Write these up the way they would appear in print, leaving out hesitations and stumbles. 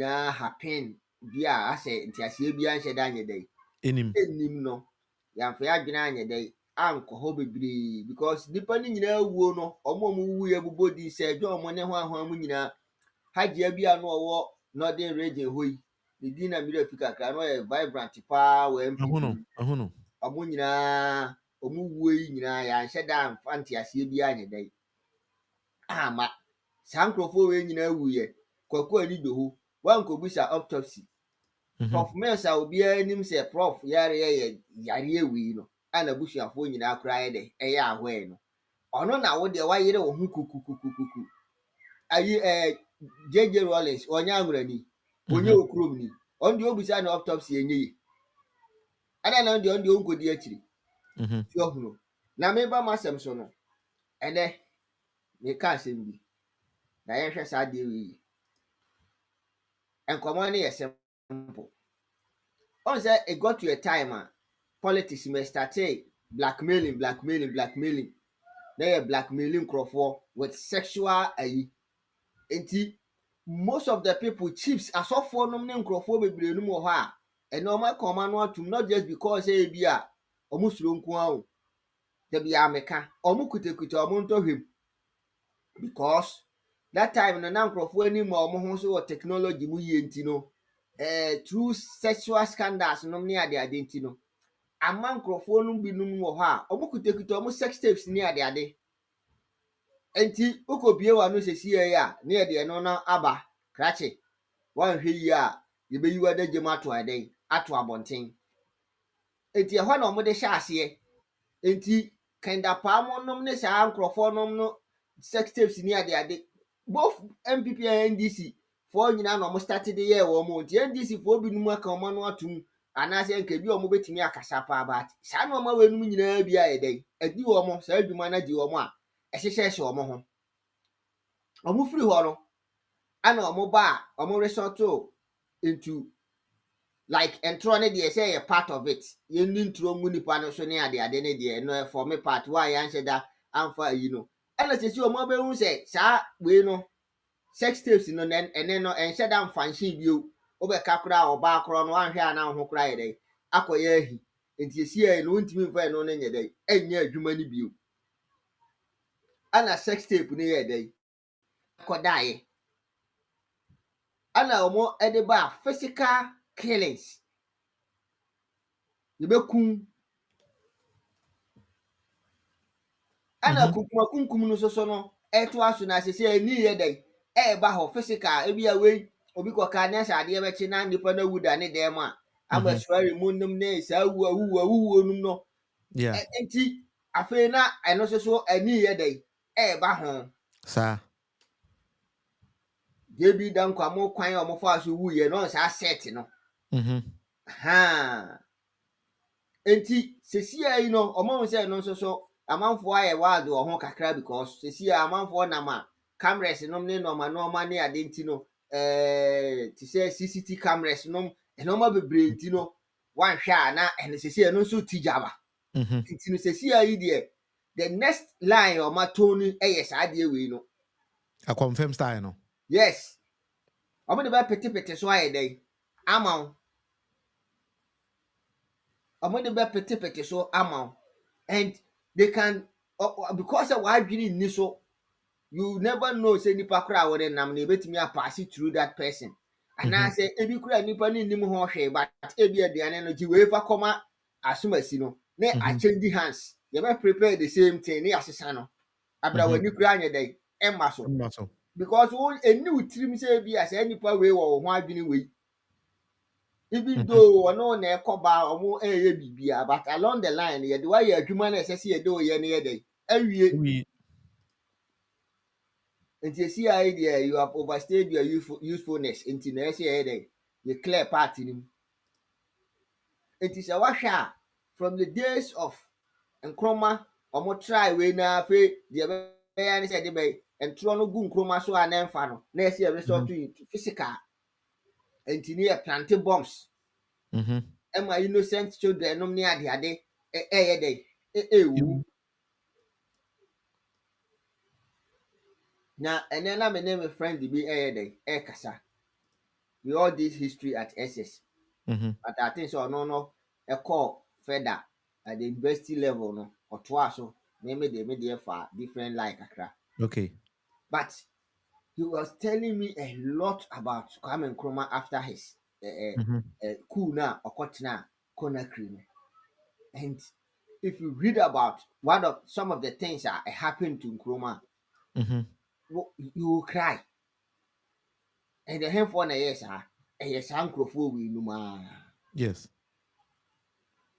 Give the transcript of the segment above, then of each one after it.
na happen bia ase ntiasie bia nhye da nye dai Enim. enim no yamfa ya dwena anye dai anko ho bebre because nipa ni nyina wuo no omo wu ye bubodi se dwo omo ne ho ahwa mu nyina hagye bia no owo northern region hoyi ne di na mira fika kra no e vibrant pa wa NPP Ahuno. omo nyina omo wuo yi nyina ya nhye da mfa ntiasie bia anye dai ama sankrofo we nyina wuye kwaku ani do ho wan kobusa autopsy prof Mensa obiara nim se prof yare ye yare ewi no ana busuafo nyina akura ye de eye ahwe no ono na wo de wayere wo hu kukukukuku ayi JJ Rollins onya amrani onye okrom ni on de obusa na autopsy enye yi ana na on de onkodi akiri ti ohunu na me ba masem so no ene me ka asem bi na ye hwe sa de wi enkomo ne ye simple on say it got to a time politics may start blackmailing they blackmailing crofo with sexual enti most of the people chiefs asofo nom ne crofo bebre no mo ha e normal command no atum not just because say bia omusuro nko awo da bia meka omukutekuta omuntohwem because that time na crofo ani ma omo ho so technology mu yie enti no through sexual scandals nom ne ade enti no ama nkrofo no binum wo ha omukutekuta omu sex tapes ni ade enti ukobie wa no sesie ya na ye de no na aba krache wan hwe yi a ye be yiwa da gem ato ade ato abonten enti e ho na omu de hya ase enti kenda paamo nom ne sa nkrofo nom no sex tapes ni ade both NPP and NDC for nyina na omu start de ye wo mu enti NDC for binum aka omo no atum anase nke bi omo betimi akasa pa about sa no ma wenum nyina bi aye den adi omo sa adwuma na di omo a ehyehyehye omo ho omo free ho no ana omo ba omo resort into like entro ne de say a part of it ye ntro mu nipa no so ne ade ne de no for me part why ya nheda amfa yi no ana sesi omo be hu say sa we no sex tapes no ene no enhyeda amfa nhye bio obeka kura oba akro no anhwe ana ho kura ye dai akoye ahi enti esi e no ntimi mfa no ne nye dai enye adwuma ni bio ana sex tape ne ye dai akodae ana omo ede ba physical killings yebekun ana kunkum no so no eto aso na sese ani ye dai ba ho physical ebia we obi koka ne ade be chi na nipa na wuda ne dem a ama swari munum ne sa wu num no enti afi na eno so ani ye dai ba ho sa debi dan kwa mo kwan o mo fa so wu ye no sa set no ha enti sesi ai no omo se no so amanfo aye wado ho kakra because sesi amanfo na ma cameras nom ne normal ne ade enti no ti say CCTV cameras nom enoma bebre enti no wan hwa na ene sesi no so tijaba enti no sesi ai de the next line o ma tone sa de we no a confirm style no yes omo de ba pete so aye dai ama omo de be pete so ama and they can because of why adwini ni so you never know say nipa kura wo nam na betimi pass through that person and I say ebi kura nipa ni nim ho hwe but ebi aduane no ji we fa koma asomasi no na a change hands you be prepare the same thing na asesa no abra wani kura anya dai emma so because wo eni utrim say bi as nipa we wo ho adwini we even though ono na ekoba omo eye bibia but along the line ye de why adwuma na esese ye de oye na ye dey awie nti esi ai dey you have overstayed your usefulness nti na ese ye dey you clear part nim nti se wahwa from the days of nkroma omo try we na fe de be ya ni se de be entro no gu nkroma so ana mfa no na ese ye resort to physical nti ne plant bombs Emma innocent children nom ne ade ye dey ewu na ene na me ne me friend bi dey kasa we all this history at SS. Mm-hmm. But I think so no a call further at the university level no or twice so maybe they made there for different like akra. Okay. But he was telling me a lot about Kwame Nkrumah after his Mm-hmm. coup na Okotna Conakry. And if you read about some of the things that happened to Nkrumah, Mm-hmm. you will cry. And the hand for a yes, a yes, uncle for we no. Yes.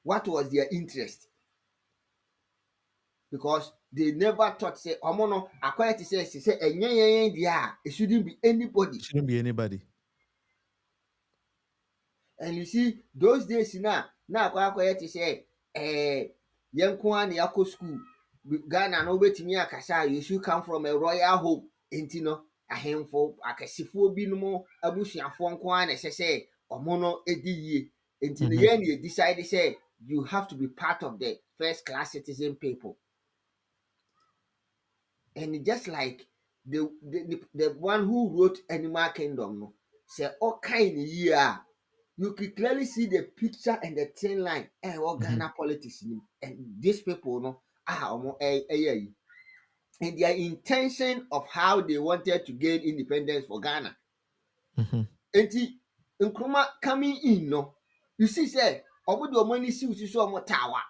What was their interest? Because they never thought say omono acquired to say it shouldn't be anybody. Shouldn't be anybody. And you see those days now acquired to say young na yako school Ghana no betimi akasa you should come from a royal home enti no ahemfo akasifuo bi no mo abusuafo nko a na ɛsɛ sɛ ɔmo no edi yie enti no Mm-hmm. yɛn na decide say you have to be part of the first class citizen people. And just like the one who wrote Animal Kingdom, no, say all kind of year, you could clearly see the picture and the thin line. All Mm-hmm. Ghana politics, and these people, no, and their intention of how they wanted to gain independence for Ghana. Mm-hmm. And Nkrumah coming in, no, you see, say, the money see so tower,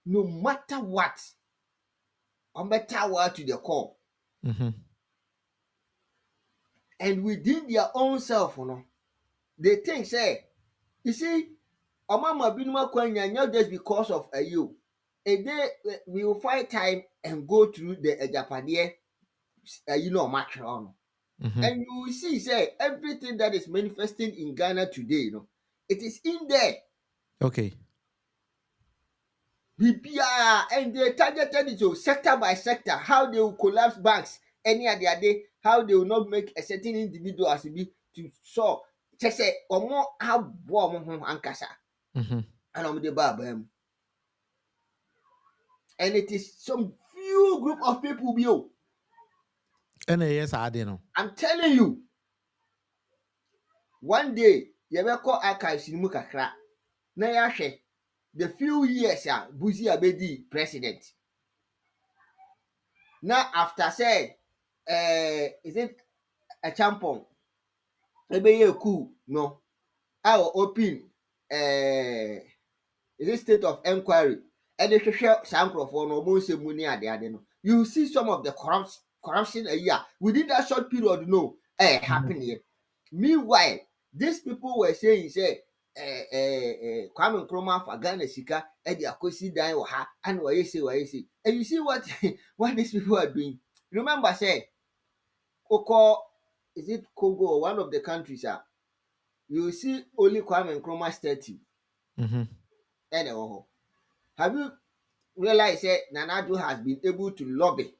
no matter what, tower to the core. Mm-hmm. And within their own self, they think say you see omama binuma kwanya not just because of you a day we will find time and go through the ejapade macron Mm-hmm. and you will see say everything that is manifesting in Ghana today it is in there. Okay. BPR and they targeted it to sector by sector how they will collapse banks any other day how they will not make a certain individual as be to so just say omo abo omo ho ankasa Mm-hmm. and omo de ba and it is some few group of people bio. And yes, I didn't know. I'm telling you one day you will call archives in kakra na yahwɛ the few years Buzi abedi president now after say is it a champon ebeye coup no I will open is it state of inquiry and they share sample for no more say money at the other no you see some of the corruption a year within that short period Mm-hmm. happen here. Meanwhile these people were saying say Kwame Nkrumah for Ghana sika e dey akosi dan wɔ ha and why say and you see what what these people are doing. Remember say Oko is it Congo or one of the countries you see only Kwame Nkrumah statue Mm-hmm. and have you realized that Nana Addo has been able to lobby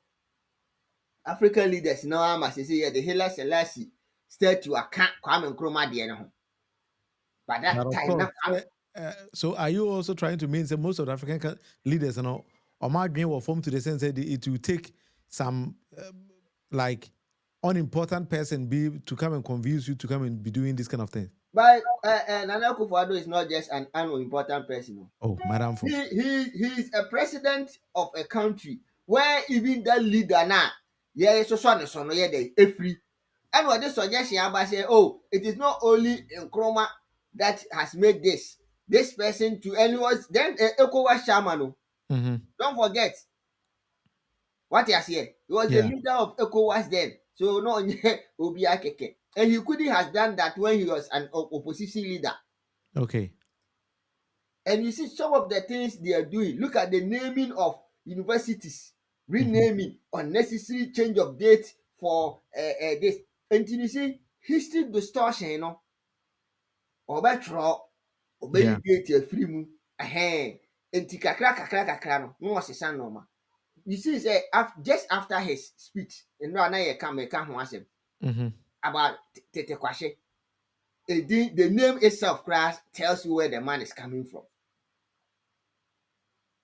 African leaders now as say the Haile Selassie statue account Kwame Nkrumah deɛ no ho. By But that of time, course, now Kwame so are you also trying to mean that most of the African leaders, or my dream will form to the sense that it will take some like unimportant person be to come and convince you to come and be doing this kind of thing? but Nana Akufo-Addo is not just an unimportant person. Oh, Madam Fo. He is a president of a country where even the leader now, yeah, so no, yeah, they free. And what this suggestion about say, oh, it is not only Nkrumah that has made this person to anyone. Then ECOWAS chairman. Oh, Mm-hmm. don't forget what he has here. He was the Yeah. leader of ECOWAS then. So no, Obi Akeke, and he couldn't have done that when he was an opposition leader. Okay. And you see some of the things they are doing. Look at the naming of universities, Mm-hmm. renaming, unnecessary change of date for this. And you see history distortion, ɔbɛtwerɛ Yeah. ɔbɛyi date afiri mu nti kakra no na wɔsesa nneɛma. You see say just after his speech nnura na yɛka mɛka ho asɛm Mm-hmm. about Tete Kwashe, the name itself tells you where the man is coming from.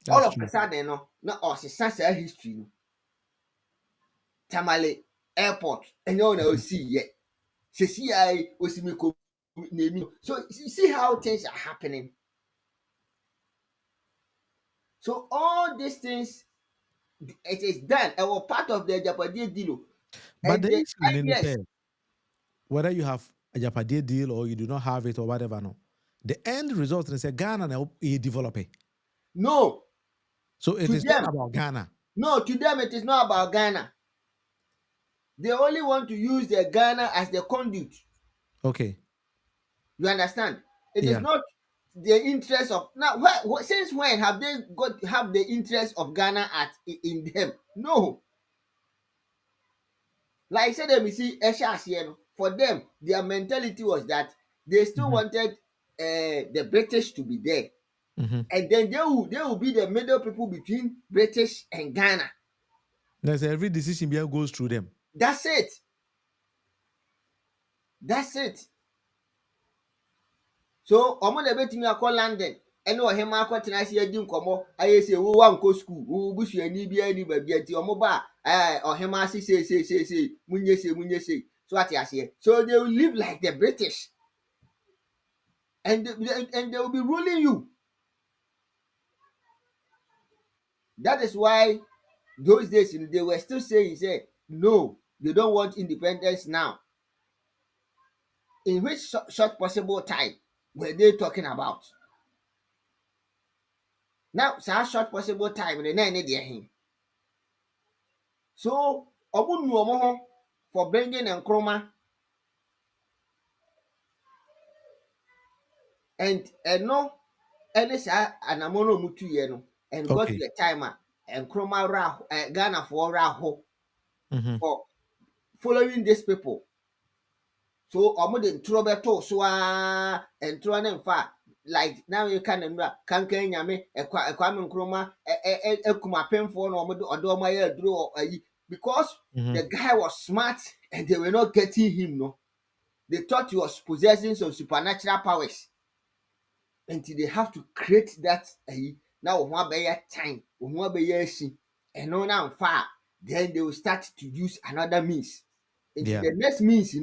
All That's of a true. sudden no na ɔsesa saa history no Tamale airport ɛnyɛ wɔn na osi yɛ sisi a osi mi ko So you see how things are happening. So all these things, it is done. I was part of the Japanese deal. But And the the issue in yes, whether you have a Japanese deal or you do not have it or whatever, no. The end result is a Ghana na develop it. no, So it to is not them, about Ghana. no, to them it is not about Ghana. They only want to use the Ghana as the conduit. Okay. You understand? It is Yeah. not the interest of now. Since when have they have the interest of Ghana in them? No. Like I said, them you see, for them, their mentality was that they still Mm-hmm. wanted the British to be there, Mm-hmm. and then they will be the middle people between British and Ghana. There's every decision being goes through them. That's it. That's it. So ọmọ na ebetumi akọ London ɛne ɔhema akɔtena ase adi nkɔmɔ ayɛ sɛ wo wankɔ school wo busuani bi ani baabi nti ɔmo ba ɔhema ase sei munye sei so ate aseɛ. So they will live like the British and they will be ruling you. That is why those days they were still saying say no, they don't want independence now. In which short possible time were they talking about? Now saa short possible time no na ɛne deɛ he. So ọmụ nu ọmụ ho for bringing Nkrumah and ɛno ɛne saa anamɔ no ɔmụ tuyɛ no and got to Okay. the time a Nkrumah Ghana for raho Mm-hmm. for following these people. So ọmụ de ntoro bɛto so a ntoro ne mfa like now you can remember kankan nyame Kwame Nkrumah ekum apemfoɔ na ɔmụ de ɔde ɔmụ ayɛ aduro ayi because Mm-hmm. the guy was smart and they were not getting him no. They thought he was possessing some supernatural powers. Until they have to create that now one better time, one better and no now far, then they will start to use another means. Until Yeah. the next means,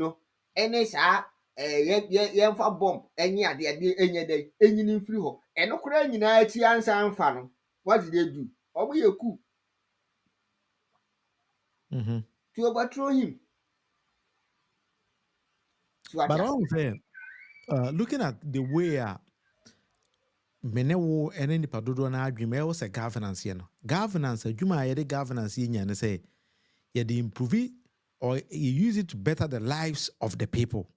any yɛmfa bomb any any day, any free ho. And no crying in IT answer fan. What did they do? Or we a coup Mm-hmm. to overthrow him. So what But you all I'm saying, looking at the way mene wo ene nipa dodo na adwuma ɛwɔ sɛ governance yɛ no governance adwuma a yɛde governance yɛ nya ne sɛ yɛde improve or you use it to better the lives of the people.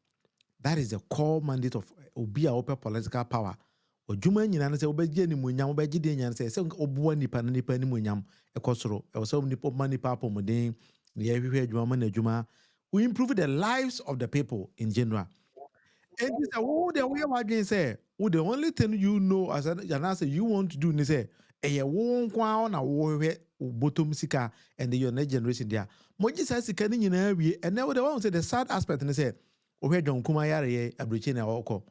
That is the core mandate of obi a wopɛ political power. Adwuma nyinaa ne sɛ wobɛgye animuonyam wobɛgye deɛ nya ne sɛ ɔboa nipa no nipa animuonyam ɛkɔ soro ɛwɔ sɛ nipa ma nipa apɔmuden na yɛhwehwɛ adwuma ma no adwuma. We improve the lives of the people in general. And he said, "Oh, the way I again say, oh, the only thing you know as an answer you want to do is say, eh, won't on a war bottom sika and your next generation there. Moji says sika ni nyina wie and now the one say the sad aspect and say, oh, where John Kumah yare abrichi na oko.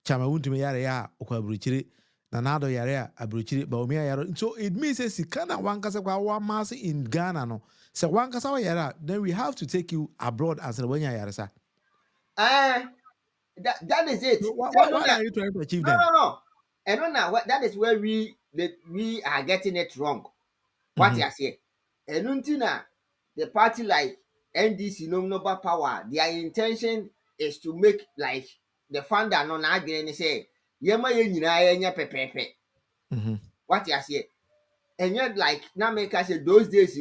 Chama wuntumi yare ya oko abrichiri. Nanado yare abrichiri ba omi yare. So it means say sika na wankasa kwa wa mass in Ghana no. So wankasa wa yare, then we have to take you abroad as when you yare sa. that is it. So Say, what are you trying to achieve then? no. And now that is where we are getting it wrong. What Mm-hmm. you say? And until the party like NDC no power, their intention is to make like the founder no na again say yema ye nyina ye pepepe. Mm-hmm. What you say? And yet like now make us say those days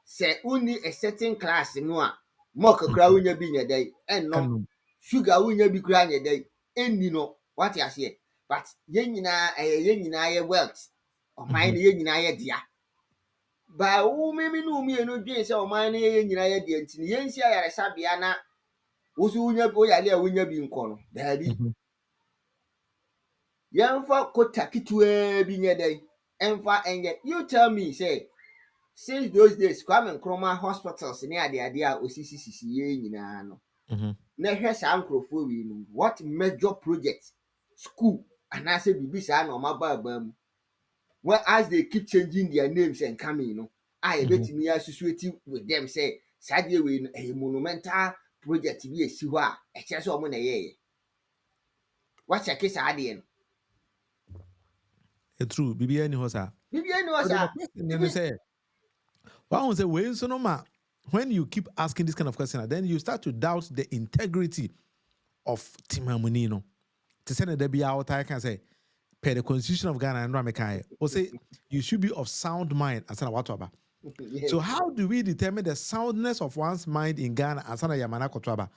say only a certain class no a more kakra unya bi nya day and no And sugar unya bi kra nya day enni no what you say? But ye nyina ye wealth. O mm-hmm. mine ye nyina ye dia. Ba wo memi no mienu dwen sɛ ɔman no yɛyɛ nyina yɛ deɛ nti yɛnsi ayaresabea na wo so wonya woyale a wonya bi nkɔ no daabi Mm-hmm. yɛmfa kota ketewaa bi nyɛ dɛn ɛmfa ɛnyɛ you tell me say since those days Kwame Nkrumah hospitals ne adeade a osisisisi yɛ nyinaa no Mm-hmm. na hwɛ saa nkurɔfoɔ wei no what major project school anaasɛ biribi saa na ɔmaba mu well as they keep changing their names and coming I bet me associated with them say sadly we a monumental project bi esi hɔ a ɛkyɛ sɛ ɔmo na ɛyɛ check saa ade no. True. Bibi any hosa. Bibi any But the hosa. question then say, one say way so no ma. When you keep asking this kind of question, then you start to doubt the integrity of Timamuni. No, to send a debut out, I can say, per the Constitution of Ghana and Ramakai, or say you should be of sound mind as an awataba. Yes. So how do we determine the soundness of one's mind in Ghana as an Yamana Kotwaba?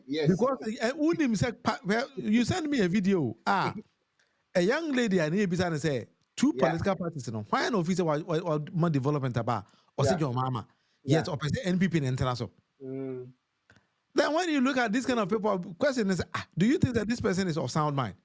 Yes. Because you send me a video. A young lady I need to say two Yeah. political parties. You know, why an officer or more development about or say Yeah. your mama? Yeah. Yet, or NPP in international. Mm. Then when you look at this kind of people, question is, do you think that this person is of sound mind?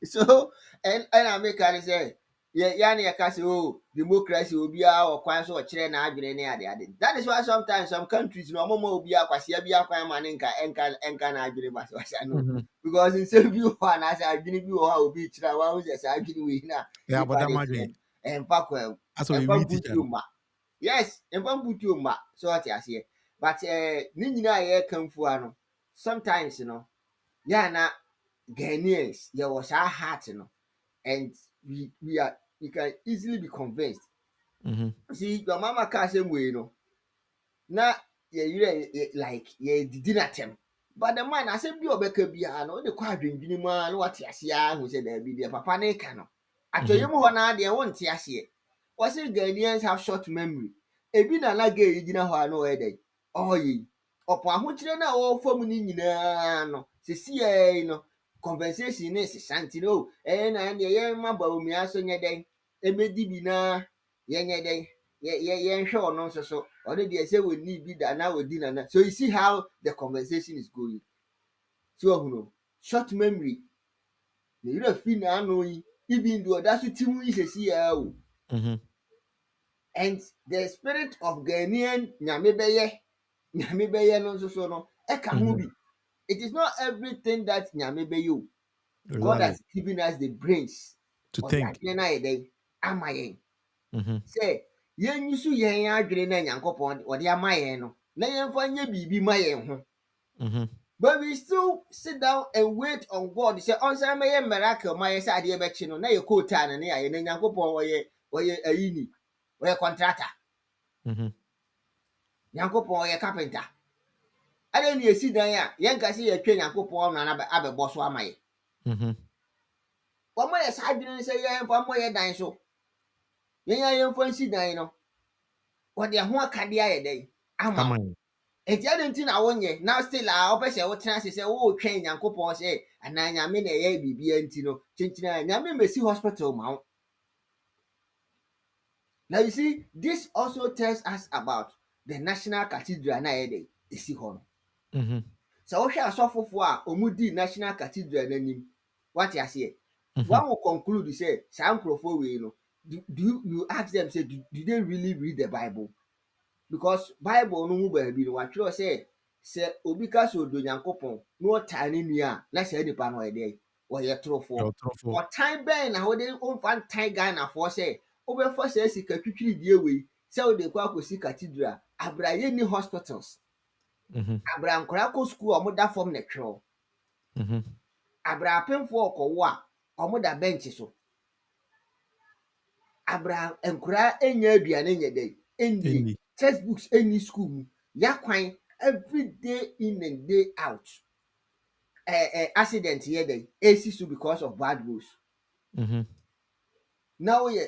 So I make her say, yeah, ya say, oh, democracy will be our kwan so chere na adwene ne ade. That is why sometimes some countries no more will be akwase bia kwan man enka na adwene ba so no. Because in some view one as adwene bi wo ha obi kira wa wo say adwene we na Yeah, but that much. empa kwa That's why empa we teach. butu ma. Yes, empa butu ma. So what you say. But ni nyina ye kamfu ano. Sometimes, yeah, na Ghanaians, there was our heart, and we can easily be convinced. See, your mama can't say way, na like did not attempt. But the man, I said, be obeka be no the quite drinking man, what yasia who said there be the papa ne cano. I tell you more now, they won't yasia. Was it Ghanaians have short memory? A bit na lage, you know, no day. Oh, ye. Ọ̀pọ̀ ahokyere na ọwọ́ fam no nyinaa no sisi no conversation ne sisante no na deɛ yɛma Bawumia so nyɛ dɛn ɛbɛdi bi na yɛnyɛ dɛn yɛnhwɛ ɔno nso so ɔno deɛ sɛ wɔnni bi da na wɔdi nana. So you see how the conversation is going. So short memory na yɛrɛ fi n'ano yi even though ɔda so ti mu yi sisi o. And the spirit of Ghanaian nyame bɛyɛ no nso so no ɛka ho bi. It is not everything that nyame bɛyɛ o. God has given us the brains to of think. the adwene na yɛdɛ ama yɛn. Sɛ yɛn nso yɛn adwene na Nyankopɔn ɔde ama yɛn no na yɛmfa nyɛ biribi ma yɛn ho. But we still sit down and wait on God. Sɛ ɔnsan mɛyɛ miracle ma yɛ sɛ adeɛ bɛkye no na yɛ kootaa no ne ayɛ na Nyankopɔn ɔyɛ ayini ɔyɛ contractor. Nyankopɔn ɔyɛ carpenter. Ade ne esi dan a yɛnka sɛ yɛtwa Nyankopɔn na abɛbɔ so ama yɛ. Wɔn yɛ saa adwene sɛ yɛmfa mmɔ yɛ dan so. Yɛmfa nsi dan no. Wɔde ho akadeɛ ayɛ dɛn ama wo. Enti ade nti na wonyɛ na still a wopɛ sɛ wotena ase sɛ wotwɛn Nyankopɔn sɛ anaa nyame na ɛyɛ biribiara nti no kyenkyena nyame mmɛsi hospital ma wo. Now you see, this also tells us about the National Cathedral na yɛde esi hɔ no. Sɛ wohwɛ asɔfofoɔ a ɔmo di National Cathedral n'anim, wate aseɛ. One will conclude say saa nkurɔfoɔ wei no, do you ask them say do they really read the Bible? Because Bible no mu baabi no watwerɛ sɛ obi ka sɛ ɔdɔ Nyankopɔn na ɔtaa ne nua a na saa nipa no ɔyɛ dɛn ɔyɛ torofoɔ. Ɔtan bɛn na wode ɔmfa ntan Ghanafoɔ sɛ wobɛfa saa sika twitwiridie wei sɛ wode kɔ akɔsi cathedral abra yɛnni hospitals. Abra nkwaraa kɔ school a ɔmo da fam na twerɛ. Abra apemfoɔ ɔkɔwo a ɔmo da bench so. Abra nkwaraa enya aduane nyɛ dɛn ɛnnie. Textbooks any school mu. Yakwan every day in and day out. Accident here then AC because of bad roads. Now ye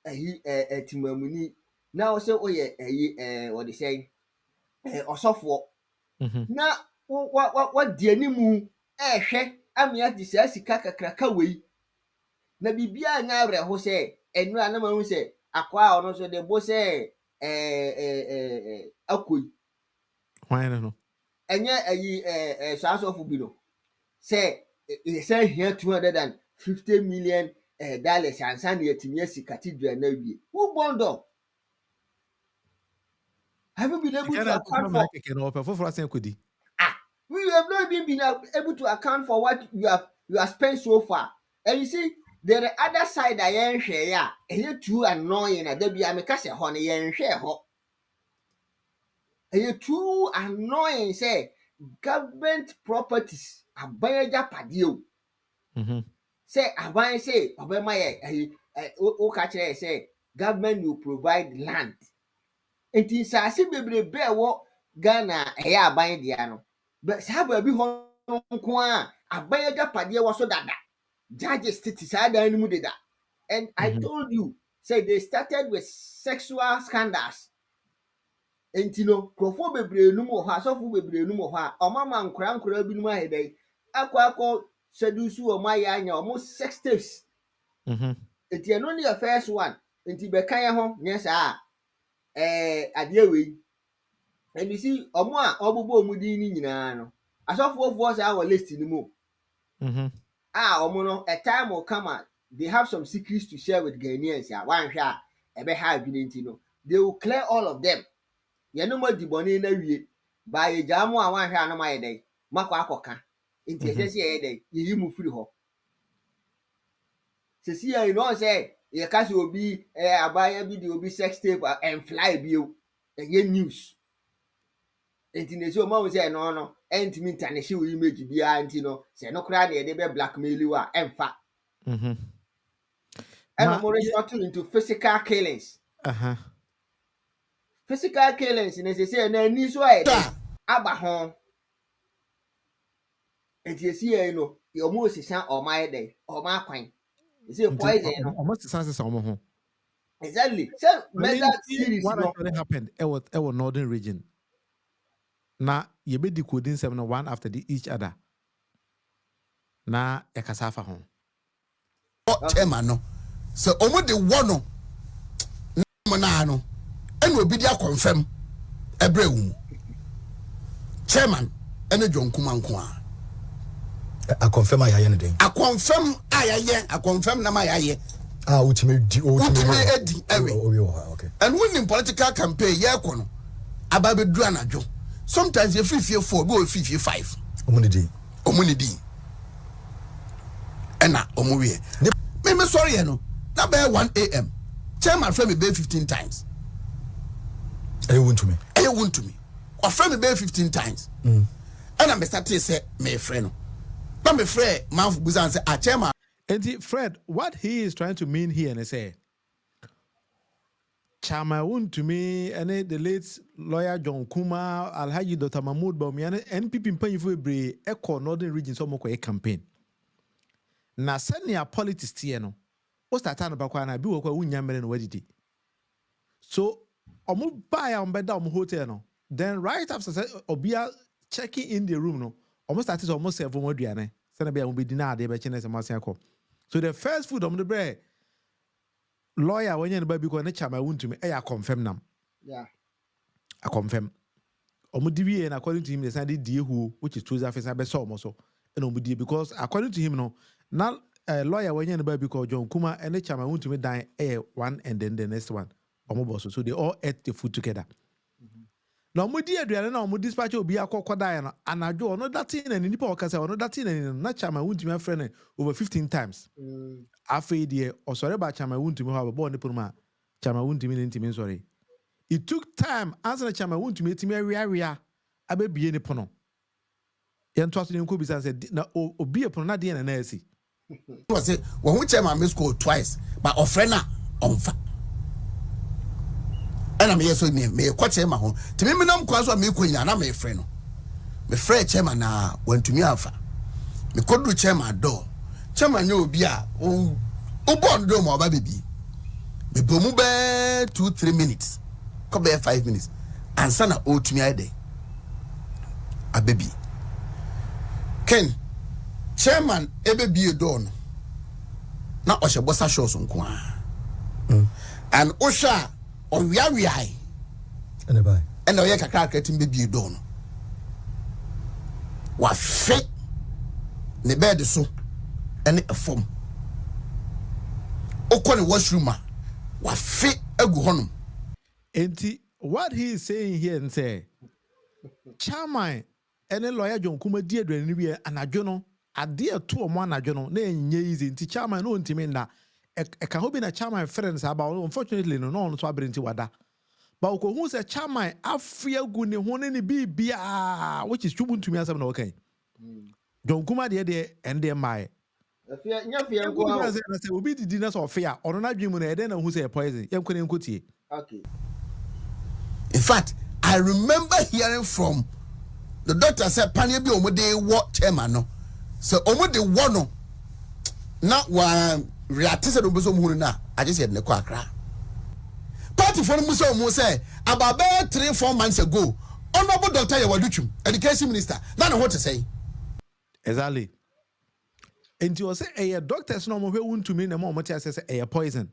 timamuni. Now say what they say osofo. Na what the animu hwɛ amia de saa sika kakraka wei. Na bibia nya awre ho sɛ enura na ma hu sɛ akwa ono so de bo sɛ akoi. Why no? Enye saa asɔfo bi no. Say here 250 million dollars ansa na yɛtumi asi cathedral na wie. Who bond? Have you been able to account for? We have not even been able to account for what you have spent so far. And you see, there are other side I ain't share. And too annoying. And there be a make honey and share ho. And you too annoying. Say government properties aban agyapadeɛ o. Sɛ aban sɛ ɔbɛma yɛ woka kyerɛ sɛ government will provide land. Nti nsase bebrebe a ɛwɔ Ghana a ɛyɛ aban dea no, saa baabi hɔ nko a aban agyapadeɛ wɔ so dada. Judges tete saa dan no mu deda. And I told you, say they started with sexual scandals. Enti no, nkurɔfoɔ bebree num wɔ hɔ, asɔfo bebree num wɔ hɔ a ɔmama nkora binom ayɛ dɛn akɔ seduce wɔn ayɛ anya wɔn sex tapes. Enti ɛno ne yɛ first one. Enti bɛka yɛ ho nyɛ saa adeɛ wei. And you see, ɔmo a ɔbobɔ ɔmo din ni nyinaa no, asɔfoɔ saa wɔ list no mu. Ɔmo no, a time will come and they have some secrets to share with Ghanaians. One shot, ebe have been into they will clear all of them. You know what the bonnie na wie by a jamu a one shot no my day. Mako akoka. Inti says ye day, you move free ho. See, you know, say, your cash will be a buyer video will be sex tape and fly bill and ye news. Enti so ma say no entimi ntane wo image bia anti no say no kra na ye dey blackmail you a emfa and more resorting into physical killings. Physical killings in say na ni so e aba ho. Enti see you know you mo sisa o ma dey o ma kwan. You say poison no almost sense omo ho. Exactly. So mega series what no actually happened our northern region. Na ye be decoding 7 one after each other. Na ekasafa ho. Chairman no. So omo de wono na no. Ene obi dia confirm ebrewu. Chairman ene John Kumah nko I confirm I am den. I confirm I confirm na my aye. Ultimate edi okay. And when in political campaign ye kono ababe du anajo. Sometimes you feel 4 go 5. Omunidi. Ena omuwe. Me sorry no. Na be 1 a.m. Chairman friend me be 15 times. You want to me. Or friend me be 15 times. And I start to say me friend. But me friend man buzan say chairman. And Fred, what he is trying to mean here and say Chama to me and the late lawyer John Kumah, Alhaji Dr. Mahmoud Bawumia, NPP mpanyinfo bebree echo northern region so moko campaign. Na senior politics tie no. O start na bakwa na bi wo kwa wunya mere no wadidi. So omo buy am beda omo hotel no. Then right after obia checking in the room no. Omo start to almost serve omo aduane. Se na be omo be dina ade be chene se masen akọ. So the first food omo the bread lawyer when you baby go na chama won to me I confirm nam. Yeah. I confirm. Omudiwi and according to him they said die who which is Tuesday face be so so and omudi because according to him no now lawyer when you baby called John Kumah and the chama won to me die one and then the next one. Omoboso so they all ate the food together. Now omudi aduane na omudi dispatch obi akokọ die no anajo no that thing and nipa okasa no that thing and na chama won to me friend over 15 times. Afei de osore ba chama wuntumi ho ababo ne ponuma chama wuntumi ne ntimi sorry. It took time answer chama wuntumi etimi awia abebie ne pono. Ye nto aso ne nko bisa say na obi e pono na de na asi. Was say when we chairman me score twice but ofre na onfa. And I'm here so me ko chairman ho. Timi me nam kwa so me konya na me frɛ no. Me frɛ chairman na wantumi afa. Me kodu chairman Addo. Chairman yo obi a o born do mo ba baby. Me bomu be 2-3 minutes. Ko be 5 minutes. Ansa na otumi ade. A baby. Ken chairman ebe bie do no. Na o hye bossa shows nko a. And osha on wiawia. And bye. And o ye kakra kratim be bie do no. Wa fe ne bed so ene efom. Okone washroom a wa fe agu honum. Enti what he is saying here and say chairman ene lawyer John Kumah Died aduane bi anadwo no ade eto omo anadwo no na enye easy nti chairman no ntimi nda e ka ho bi na chairman friends about unfortunately no so abrenti wada but ko hu say chairman afia gu ne ho ne bibia which is chubu ntumi asem na okay John Kumah Died and their my. Afia nya fia nko a. Say obi didi na so fear or na dream na e den na hu say poison. Yem kwene nkotie. Okay. In fact, I remember hearing from the doctor said, Panya bi omode what chairman no. So omode wo no. Na wa react said oboso mu na. I just said ne kwa akra. Party for mu say about 3-4 months ago, honorable Dr. Yawaduchum, education minister, na what to say. Exactly. Enti o say a doctors no mo hwe wuntumi na mo te ase say poison.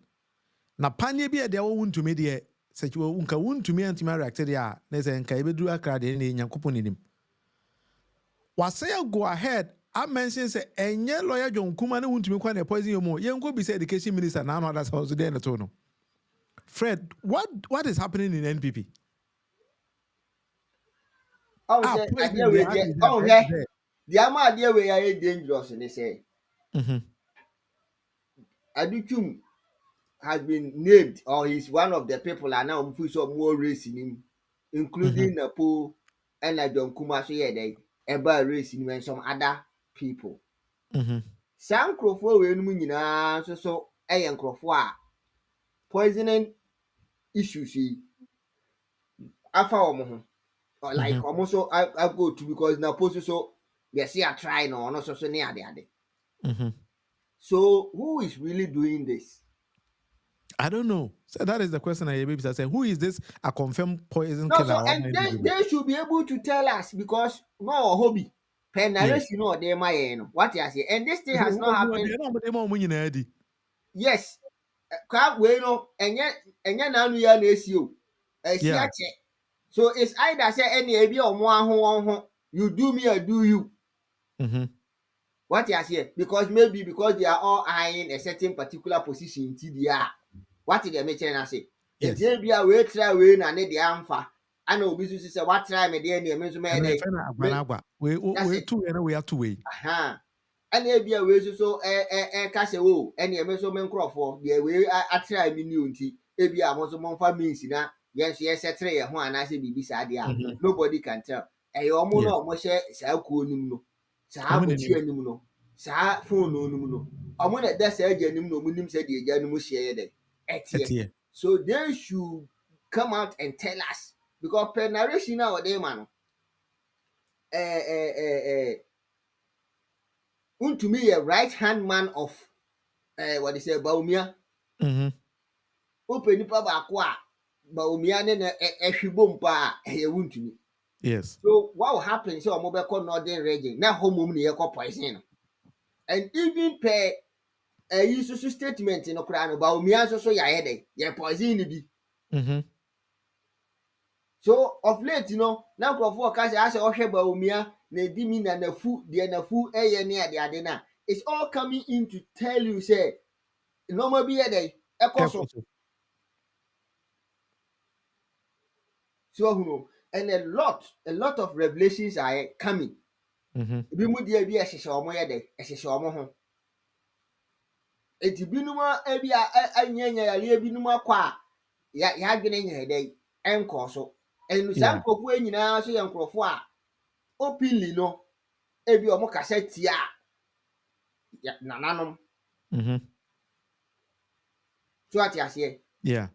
Na panye bi e de wo wuntumi de se ki wo nka wuntumi antima react de a na se nka ebeduru akra de na Nyankopon nim. Wasay go ahead I mention say enye lawyer John Kumah na wuntumi kwa na poison yo mo yenko bi say education minister na no others house dey na to no. Fred, what is happening in NPP? Say idea we dey. The ama idea we are dangerous they say. Addo has been named or he's one of the people and now so more racing him, including Napo and John Kumah so yeah they about racing and some other people. Some crofo we no nyina so crofo a poisoning issues yi afa omo ho like almost so I go to because Napo so they say I try no so ne ade. So who is really doing this? I don't know. So that is the question I baby say. Who is this? A confirmed poison No, killer? so and they should be able to tell us because no hobby. Pen narration or they my what you say. And this thing has not happened. Yes. Crab we no enya na anu ya na esi o. Esi ache. So it's either say any ebi omo ho you do me I do you. What you say? Because maybe because they are all eyeing a certain particular position in TDR. What did they make say? Yes. If they we try we na ne dey amfa. Ana obi so say what try me dey na me so me dey. We two and we have to wait. Aha. Ana bia we so ka se wo ene me so me nkrofo dey we atry me ni onti. Ebia mo so mo fa means na yen so yes setre ye ho ana se bibi sa dey nobody can tell. E omo no omo hye sa ko nim no. Sa mo chi anim no. Sa phone no nim no. Omo na da sa agya nim no mo nim se dey agya nim hye ye dey. Etie. So they should come out and tell us because per narration now they man to me a right hand man of what they say Baumia. Open nipa ba ko a Baumia ne na ehwibom pa e wuntu me. Yes. So what will happen so omo be call northern region na home ne ye call poison. And even per use statement no kra no Baumia so ya ye dey ye poison ni bi. So of late, now crofo ka say ase ohwe Baumia na di mi na nafu de nafu eye ne ade na. It's all coming in to tell you say normal be here ekoso. So who and a lot of revelations are coming. Bi mu de bi ehhehye omo ye dey ehhehye omo ho. Eti binuma ebi anyanya yale binuma akwa ya adwene nya dey enko so. Enu san krofo enyina so ye nkrofo a openly no ebi omo kasa tia ya nananom. So ati ase. Yeah.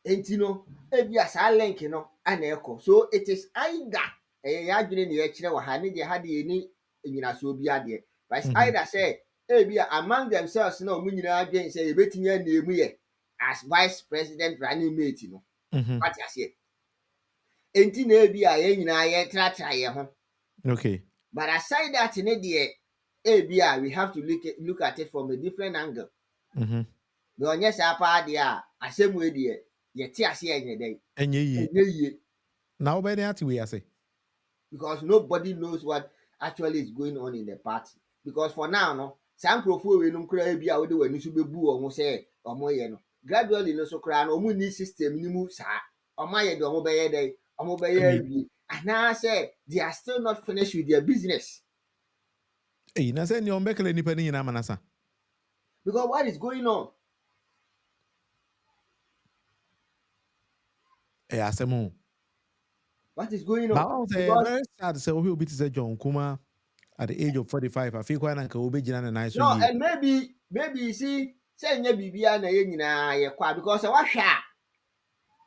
Enti no ebi asa link no ana eko. So it is either ya adwene ne ye kire wa ha ne de ha de ni enyina so obi ade. But either say ebi among themselves no mu nyina adwen say e betimi anemu ye as vice president running mate no. Ati ase. Enti na ebi a ye nyina ye tratra ye ho. Okay. But aside that in the we have to look at it from a different angle. The onye sa pa de a asem we de ye ti ase enye dey. Enye ye. Now by the ati we ase. Because nobody knows what actually is going on in the party. Because for now no, some crofo we no kra bi a wo de wani so bebu omo say omo ye no. Gradually no so kra no omo ni system ni mu sa. Omo ye de omo be ye dey, omo be ye wi. And now say they are still not finished with their business. Hey, na say ni ombekele nipa ni nyina manasa. Because what is going on? Asemo. What is going But on? I was Because very sad to say, we will be to say John Kumah at the age of 45. I feel quite like a big and nice no, year. and maybe you see, say nya bibia na ye nyina ye kwa because what hwa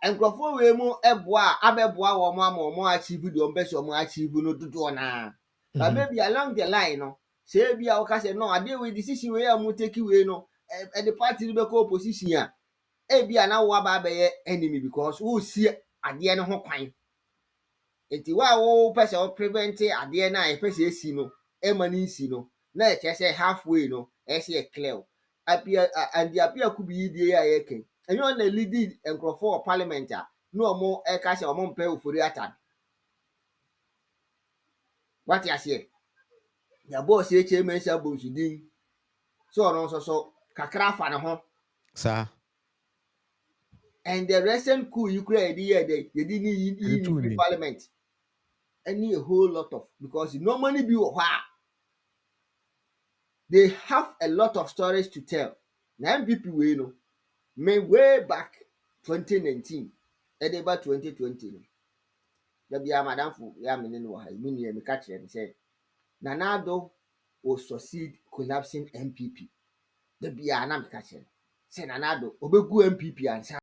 nkrofo we mu eboa abeboa wo mo ama mo achieve do mbe so mo achieve no dodo na. But maybe along the line no, say bia o ka say no ade we decision we am take we no e the party be ko opposition a e bia na wo aba be ye enemy because wo see ade no ho kwan. Enti wa wo pese o prevent ade na e pese esi no e mani si no na e che halfway no e se clear apia and the apia ku bi die ya ye ken enyo na lead enkrofo of parliament a no omo e ka se omo mpe ofori atan what ya say ya boss e che men sha bonsudin so no so kakra fa ne ho Sir, and the recent coup you create here they didn't the two free name. parliament any a whole lot of because normally be wha they have a lot of stories to tell. Na NPP we no, me way back 2019, and about 2020 no. Da bia madam for ya me no ha, me nua me ka kire me say, Nana Addo will succeed collapsing NPP. Da bia na me ka kire. Say Nana Addo obegu NPP ansa